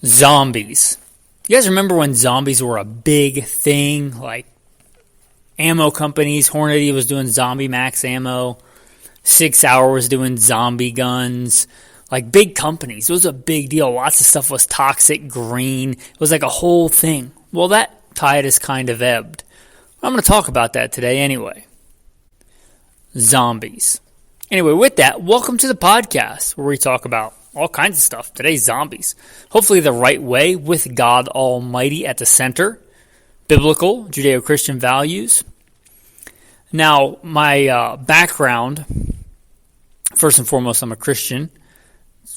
Zombies. You guys remember when zombies were a big thing? Like ammo companies, Hornady was doing Zombie Max ammo, 6 Hour was doing zombie guns. Like big companies. It was a big deal. Lots of stuff was toxic, green. It was like a whole thing. Well, that tide has kind of ebbed. I'm going to talk about that today anyway. Zombies. Anyway, with that, welcome to the podcast where we talk about all kinds of stuff. Today's zombies. Hopefully the right way, with God Almighty at the center. Biblical, Judeo-Christian values. Now, my background, first and foremost, I'm a Christian.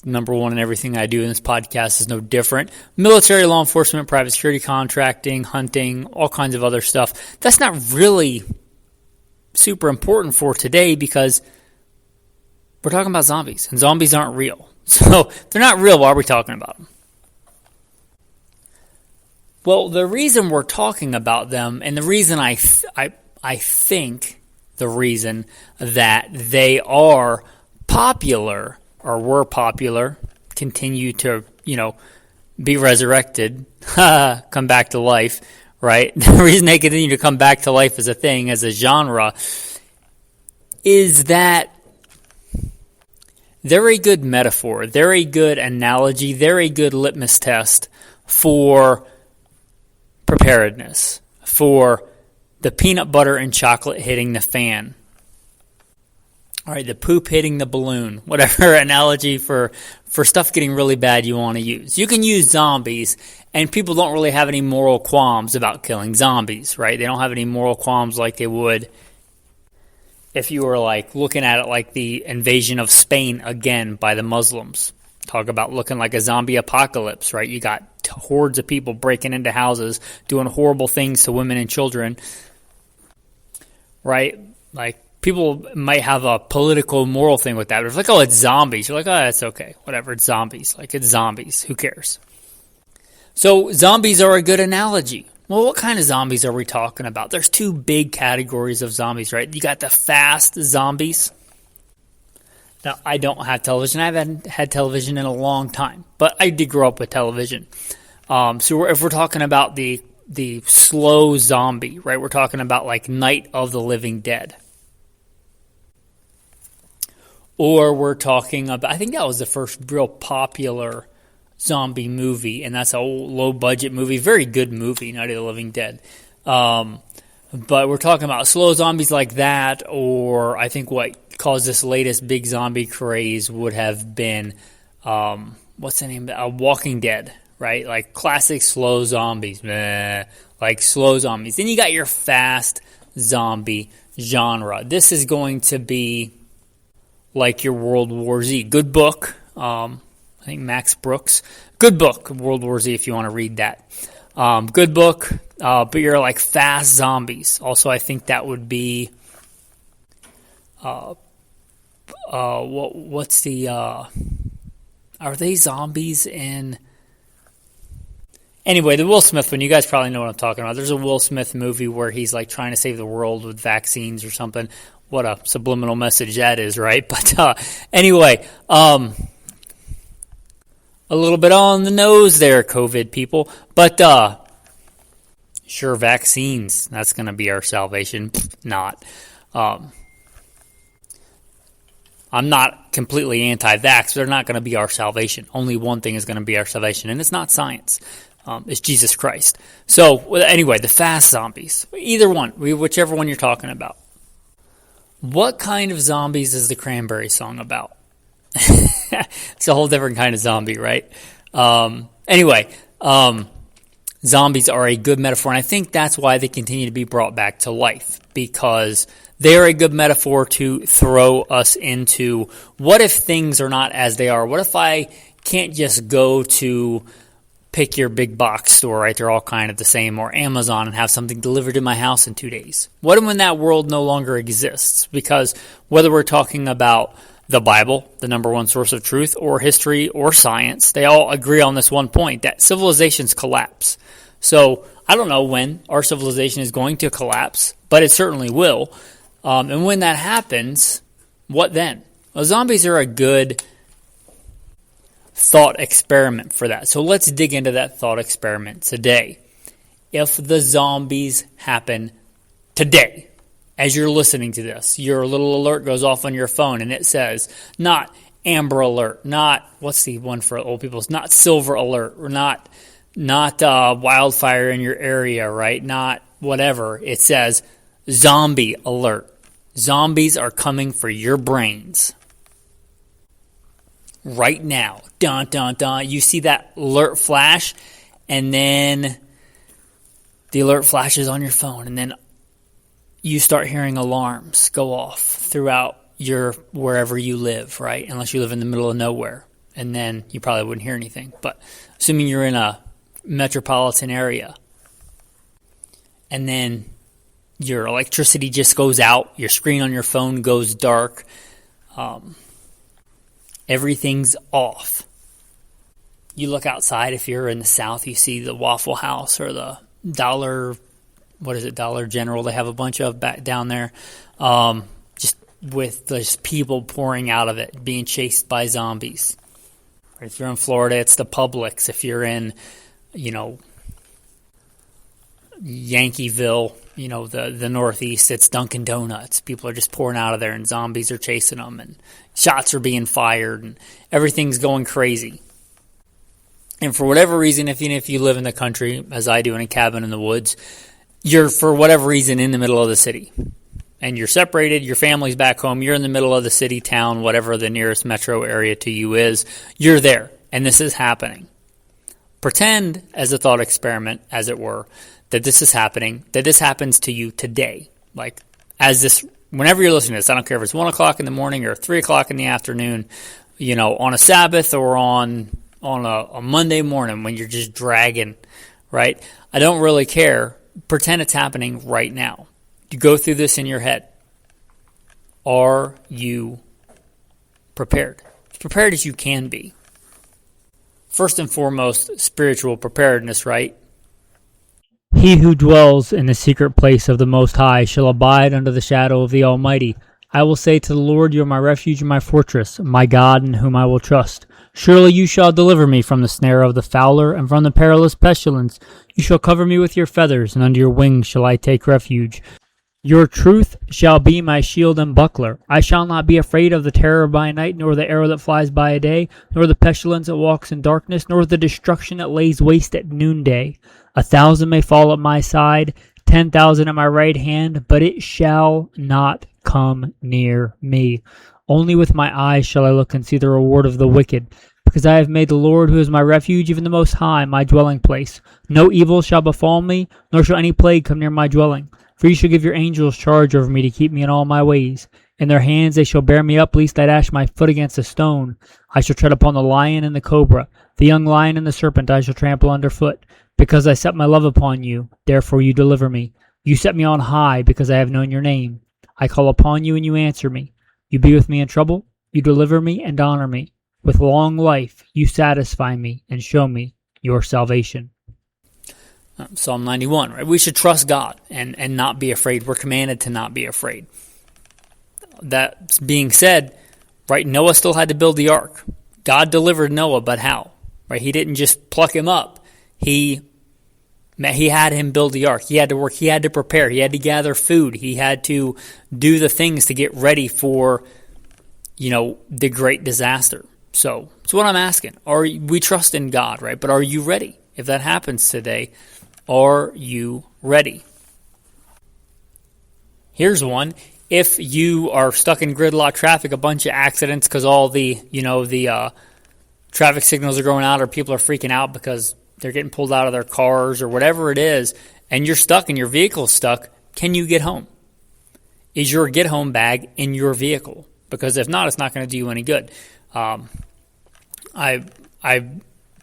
Number one in everything I do in this podcast is no different. Military, law enforcement, private security, contracting, hunting, all kinds of other stuff. That's not really super important for today because we're talking about zombies, and zombies aren't real. So if they're not real, why are we talking about them? Well, the reason we're talking about them, and the reason I think the reason that they are popular or were popular, continue to, be resurrected, come back to life, right? The reason they continue to come back to life as a thing, as a genre, is that they're a good metaphor, they're a good analogy, they're a good litmus test for preparedness, for the peanut butter and chocolate hitting the fan. All right, the poop hitting the balloon, whatever analogy for stuff getting really bad you want to use. You can use zombies, and people don't really have any moral qualms about killing zombies, right? They don't have any moral qualms like they would if you were like looking at it like the invasion of Spain again by the Muslims. Talk about looking like a zombie apocalypse, right? You got hordes of people breaking into houses, doing horrible things to women and children, right? Like, people might have a political, moral thing with that. But it's like, oh, it's zombies. You're like, oh, that's okay. Whatever, it's zombies. Like, it's zombies. Who cares? So, zombies are a good analogy. Well, what kind of zombies are we talking about? There's two big categories of zombies, right? You got the fast zombies. Now, I don't have television. I haven't had television in a long time. But I did grow up with television. So, if we're talking about the slow zombie, right? We're talking about like Night of the Living Dead. Or we're talking about, I think that was the first real popular zombie movie, and that's a low-budget movie, very good movie, Night of the Living Dead. But we're talking about slow zombies like that, or I think what caused this latest big zombie craze would have been, what's the name? Walking Dead, right? Like classic slow zombies, like slow zombies. Then you got your fast zombie genre. This is going to be like your World War Z. Good book. I think Max Brooks. Good book, World War Z, if you want to read that. Good book, but you're like fast zombies. Also, I think that would be, what's the, are they zombies in, anyway, the Will Smith one, you guys probably know what I'm talking about. There's a Will Smith movie where he's like trying to save the world with vaccines or something. What a subliminal message that is, right? But anyway, a little bit on the nose there, COVID people. But sure, vaccines, that's going to be our salvation. Not. I'm not completely anti-vax. They're not going to be our salvation. Only one thing is going to be our salvation, and it's not science. It's Jesus Christ. So anyway, the fast zombies. Either one, whichever one you're talking about. What kind of zombies is the Cranberry song about? It's a whole different kind of zombie, right? Anyway, zombies are a good metaphor, and I think that's why they continue to be brought back to life, because they're a good metaphor to throw us into, what if things are not as they are? What if I can't just go to pick your big box store, right? They're all kind of the same, or Amazon, and have something delivered to my house in 2 days. What when that world no longer exists? Because whether we're talking about the Bible, the number one source of truth, or history, or science, they all agree on this one point, that civilizations collapse. So I don't know when our civilization is going to collapse, but it certainly will. And when that happens, what then? Well, zombies are a good thought experiment for that. So let's dig into that thought experiment today. If the zombies happen today, as you're listening to this, your little alert goes off on your phone and it says, not Amber Alert, not, what's the one for old people? It's not Silver Alert, or not wildfire in your area, right? Not whatever. It says Zombie Alert. Zombies are coming for your brains. Right now. Dun, dun, dun. You see that alert flash, and then the alert flashes on your phone, and then you start hearing alarms go off throughout your wherever you live, right? Unless you live in the middle of nowhere, and then you probably wouldn't hear anything. But assuming you're in a metropolitan area, and then your electricity just goes out, your screen on your phone goes dark, everything's off. You look outside, if you're in the South, you see the Waffle House or the Dollar General. They have a bunch of back down there, just with just people pouring out of it, being chased by zombies. If you're in Florida, it's the Publix. If you're in, Yankeeville, the Northeast, it's Dunkin' Donuts. People are just pouring out of there, and zombies are chasing them, and shots are being fired, and everything's going crazy. And for whatever reason, if you live in the country, as I do in a cabin in the woods, you're, for whatever reason, in the middle of the city. And you're separated, your family's back home, you're in the middle of the city, town, whatever the nearest metro area to you is, you're there, and this is happening. Pretend, as a thought experiment, as it were, that this is happening, that this happens to you today. Like, whenever you're listening to this, I don't care if it's 1 o'clock in the morning or 3 o'clock in the afternoon, on a Sabbath or on a Monday morning when you're just dragging, right? I don't really care. Pretend it's happening right now. You go through this in your head. Are you prepared? As prepared as you can be. First and foremost, spiritual preparedness, right? He who dwells in the secret place of the Most High shall abide under the shadow of the Almighty. I will say to the Lord, you are my refuge and my fortress, my God in whom I will trust. Surely you shall deliver me from the snare of the fowler and from the perilous pestilence. You shall cover me with your feathers, and under your wings shall I take refuge. Your truth shall be my shield and buckler. I shall not be afraid of the terror by night, nor the arrow that flies by day, nor the pestilence that walks in darkness, nor the destruction that lays waste at noonday. 1,000 may fall at my side, 10,000 at my right hand, but it shall not come near me. Only with my eyes shall I look and see the reward of the wicked, because I have made the Lord, who is my refuge, even the Most High, my dwelling place. No evil shall befall me, nor shall any plague come near my dwelling. For you shall give your angels charge over me to keep me in all my ways. In their hands they shall bear me up, lest I dash my foot against a stone. I shall tread upon the lion and the cobra, the young lion and the serpent I shall trample underfoot. Because I set my love upon you, therefore you deliver me. You set me on high, because I have known your name. I call upon you, and you answer me. You be with me in trouble, you deliver me and honor me. With long life you satisfy me and show me your salvation. Psalm 91, right? We should trust God and not be afraid. We're commanded to not be afraid. That being said, right, Noah still had to build the ark. God delivered Noah, but how? Right? He didn't just pluck him up. He had him build the ark. He had to work. He had to prepare. He had to gather food. He had to do the things to get ready for, the great disaster. So it's what I'm asking. We trust in God, right? But are you ready? If that happens today, are you ready? Here's one. If you are stuck in gridlock traffic, a bunch of accidents because all the traffic signals are going out, or people are freaking out because they're getting pulled out of their cars or whatever it is, and you're stuck and your vehicle's stuck, can you get home? Is your get home bag in your vehicle? Because if not, it's not going to do you any good. I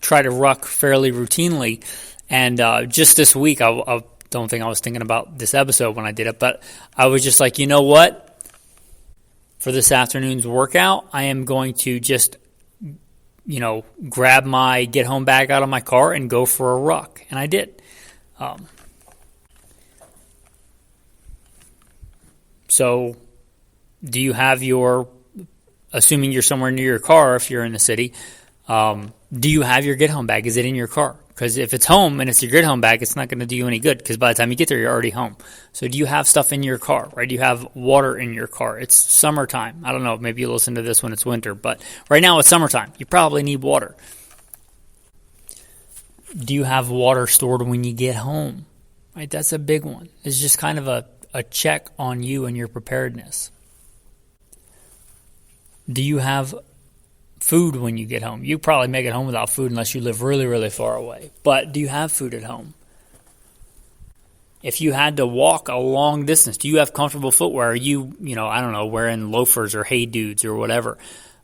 try to ruck fairly routinely, and just this week, I don't think I was thinking about this episode when I did it, but I was just like, you know what? For this afternoon's workout, I am going to just, grab my get-home bag out of my car and go for a ruck. And I did. So do you have assuming you're somewhere near your car, if you're in the city, Do you have your get home bag? Is it in your car? Because if it's home and it's your get home bag, it's not going to do you any good because by the time you get there, you're already home. So do you have stuff in your car, right? Do you have water in your car? It's summertime. I don't know. Maybe you listen to this when it's winter, but right now it's summertime. You probably need water. Do you have water stored when you get home? Right? That's a big one. It's just kind of a check on you and your preparedness. Do you have food when you get home? You probably make it home without food unless you live really, really far away. But do you have food at home? If you had to walk a long distance, do you have comfortable footwear? Are you, I don't know, wearing loafers or Hey Dudes or whatever?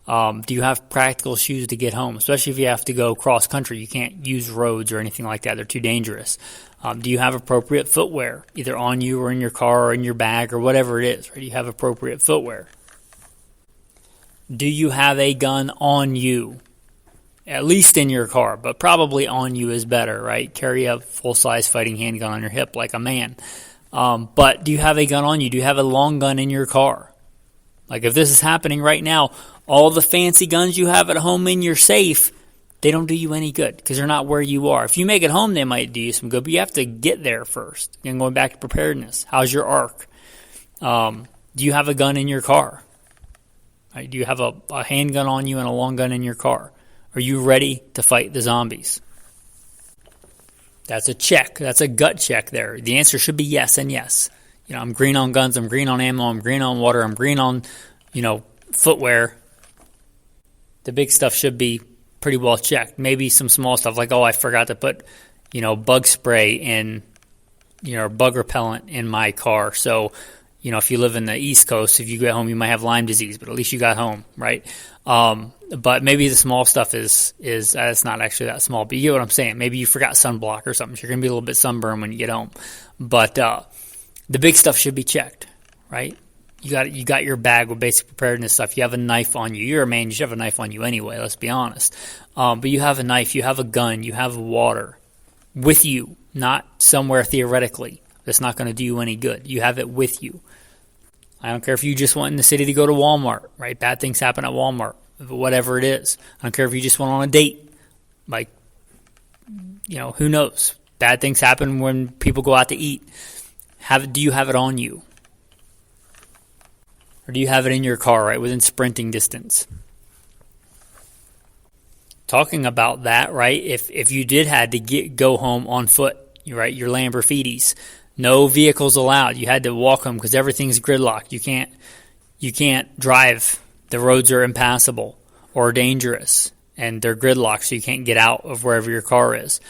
Do you have practical shoes to get home? Especially if you have to go cross country. You can't use roads or anything like that. They're too dangerous. Do you have appropriate footwear, either on you or in your car or in your bag or whatever it is? Right? Do you have appropriate footwear? Do you have a gun on you? At least in your car, but probably on you is better, right? Carry a full-size fighting handgun on your hip like a man. But do you have a gun on you? Do you have a long gun in your car? Like if this is happening right now, all the fancy guns you have at home in your safe, they don't do you any good because they're not where you are. If you make it home, they might do you some good, but you have to get there first. And going back to preparedness, how's your arc? Do you have a gun in your car? Right? Do you have a handgun on you and a long gun in your car? Are you ready to fight the zombies? That's a check. That's a gut check there. The answer should be yes and yes. I'm green on guns. I'm green on ammo. I'm green on water. I'm green on, footwear. The big stuff should be pretty well checked. Maybe some small stuff like, I forgot to put, bug spray in, bug repellent in my car. So, if you live in the East Coast, if you get home, you might have Lyme disease, but at least you got home, right? But maybe the small stuff is it's not actually that small, but you get what I'm saying. Maybe you forgot sunblock or something. So you're going to be a little bit sunburned when you get home. But the big stuff should be checked, right? You got your bag with basic preparedness stuff. You have a knife on you. You're a man. You should have a knife on you anyway, let's be honest. But you have a knife. You have a gun. You have water with you, not somewhere theoretically. That's not going to do you any good. You have it with you. I don't care if you just went in the city to go to Walmart, right? Bad things happen at Walmart, whatever it is. I don't care if you just went on a date. Like, who knows? Bad things happen when people go out to eat. Do you have it on you? Or do you have it in your car, right, within sprinting distance? Talking about that, right, if you did had to go home on foot, right, your Lamborghinis, no vehicles allowed. You had to walk home because everything's gridlocked. You can't drive. The roads are impassable or dangerous, and they're gridlocked, so you can't get out of wherever your car is.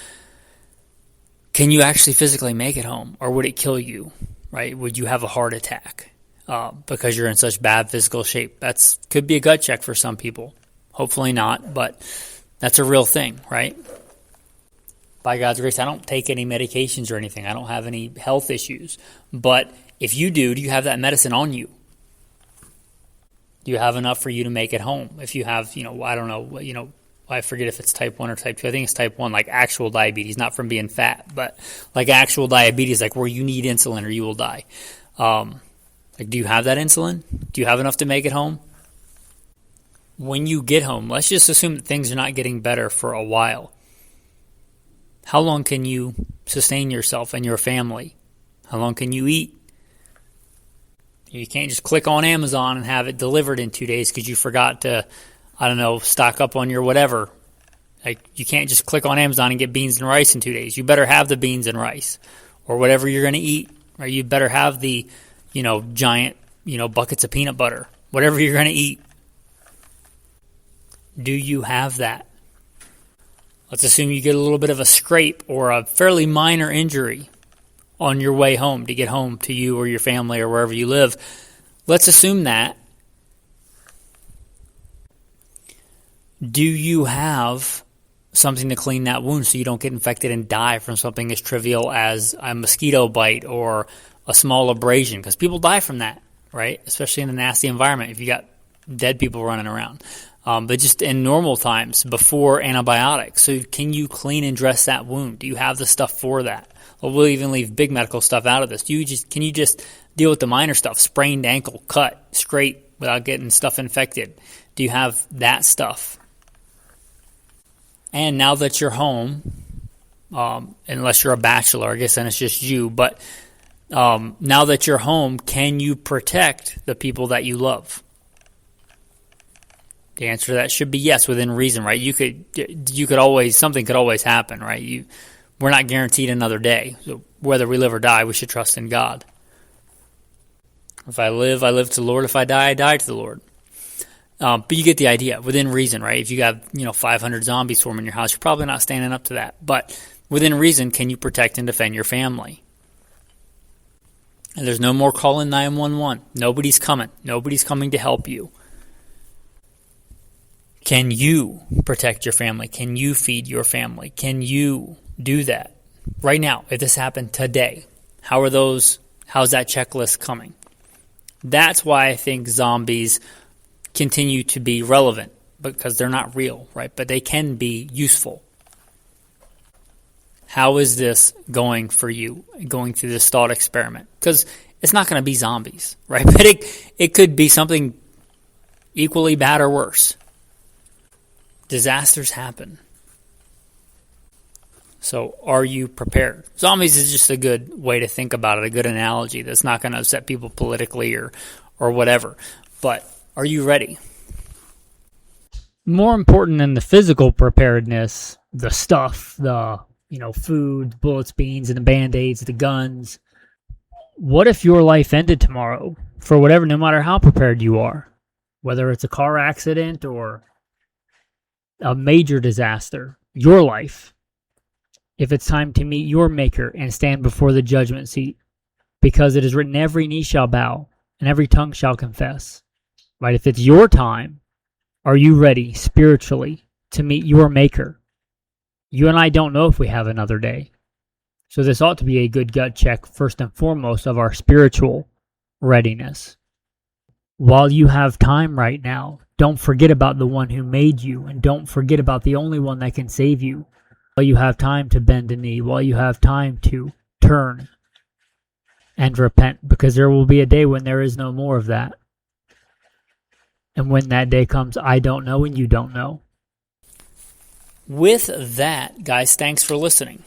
Can you actually physically make it home, or would it kill you? Right? Would you have a heart attack because you're in such bad physical shape? That's could be a gut check for some people. Hopefully not, but that's a real thing, right? By God's grace, I don't take any medications or anything. I don't have any health issues. But if you do you have that medicine on you? Do you have enough for you to make it home? If you have, I don't know, I forget if it's type 1 or type 2. I think it's type 1, like actual diabetes, not from being fat, but like actual diabetes, like where you need insulin or you will die. Do you have that insulin? Do you have enough to make it home? When you get home, let's just assume that things are not getting better for a while. How long can you sustain yourself and your family? How long can you eat? You can't just click on Amazon and have it delivered in 2 days because you forgot to, stock up on your whatever. Like, you can't just click on Amazon and get beans and rice in 2 days. You better have the beans and rice or whatever you're going to eat. Or you better have the, giant, buckets of peanut butter, whatever you're going to eat. Do you have that? Let's assume you get a little bit of a scrape or a fairly minor injury on your way home to get home to you or your family or wherever you live. Let's assume that. Do you have something to clean that wound so you don't get infected and die from something as trivial as a mosquito bite or a small abrasion? Because people die from that, right? Especially in a nasty environment if you got dead people running around. But just in normal times, before antibiotics. So can you clean and dress that wound? Do you have the stuff for that? Well, we'll even leave big medical stuff out of this. Can you just deal with the minor stuff? Sprained ankle, cut, scrape, without getting stuff infected. Do you have that stuff? And now that you're home, unless you're a bachelor, I guess then it's just you, but now that you're home, can you protect the people that you love? The answer to that should be yes, within reason, right? You could always, something could always happen, right? We're not guaranteed another day. So whether we live or die, we should trust in God. If I live, I live to the Lord. If I die, I die to the Lord. But you get the idea, within reason, right? If you got 500 zombies swarming your house, you're probably not standing up to that. But within reason, can you protect and defend your family? And there's no more calling 911. Nobody's coming. Nobody's coming to help you. Can you protect your family? Can you feed your family? Can you do that right now? If this happened today, how's that checklist coming? That's why I think zombies continue to be relevant, because they're not real, right? But they can be useful. How is this going for you, going through this thought experiment? Because it's not going to be zombies, right? But it could be something equally bad or worse. Disasters happen. So are you prepared? Zombies is just a good way to think about it, a good analogy that's not going to upset people politically or whatever. But are you ready? More important than the physical preparedness, the stuff, the food, bullets, beans, and the Band-Aids, the guns. What if your life ended tomorrow for whatever, no matter how prepared you are? Whether it's a car accident or a major disaster, your life. If it's time to meet your Maker and stand before the judgment seat, because it is written, every knee shall bow and every tongue shall confess. Right? If it's your time, are you ready spiritually to meet your Maker? You and I don't know if we have another day. So this ought to be a good gut check, first and foremost, of our spiritual readiness. While you have time right now, don't forget about the one who made you, and don't forget about the only one that can save you. While you have time to bend a knee, while you have time to turn and repent, because there will be a day when there is no more of that. And when that day comes, I don't know and you don't know. With that, guys, thanks for listening.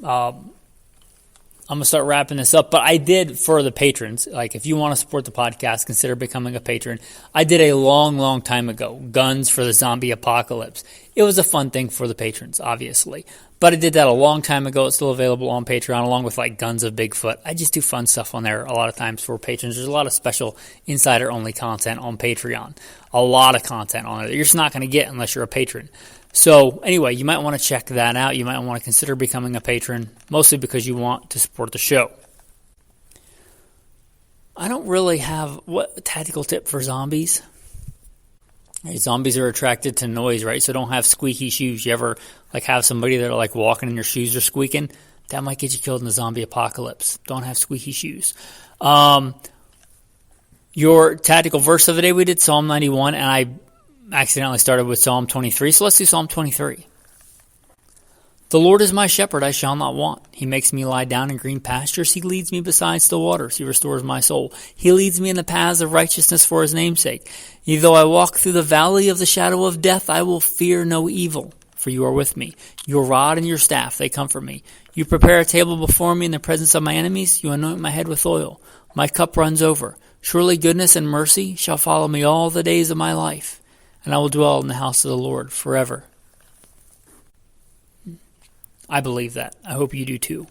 I'm going to start wrapping this up, but I did, for the patrons, like if you want to support the podcast, consider becoming a patron. I did a long, long time ago, Guns for the Zombie Apocalypse. It was a fun thing for the patrons, obviously. But I did that a long time ago. It's still available on Patreon, along with like Guns of Bigfoot. I just do fun stuff on there a lot of times for patrons. There's a lot of special insider-only content on Patreon. A lot of content on it that you're just not going to get unless you're a patron. So anyway, you might want to check that out. You might want to consider becoming a patron, mostly because you want to support the show. I don't really have a tactical tip for zombies. Right, zombies are attracted to noise, right? So don't have squeaky shoes. You ever have somebody that are walking and your shoes are squeaking? That might get you killed in the zombie apocalypse. Don't have squeaky shoes. Your tactical verse of the day, we did Psalm 91, and I accidentally started with Psalm 23, so let's do Psalm 23. The Lord is my shepherd, I shall not want. He makes me lie down in green pastures. He leads me beside still waters. He restores my soul. He leads me in the paths of righteousness for his name's sake. Yea, though I walk through the valley of the shadow of death, I will fear no evil, for you are with me. Your rod and your staff, they comfort me. You prepare a table before me in the presence of my enemies. You anoint my head with oil. My cup runs over. Surely goodness and mercy shall follow me all the days of my life, and I will dwell in the house of the Lord forever. I believe that. I hope you do too.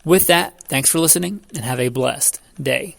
With that, thanks for listening and have a blessed day.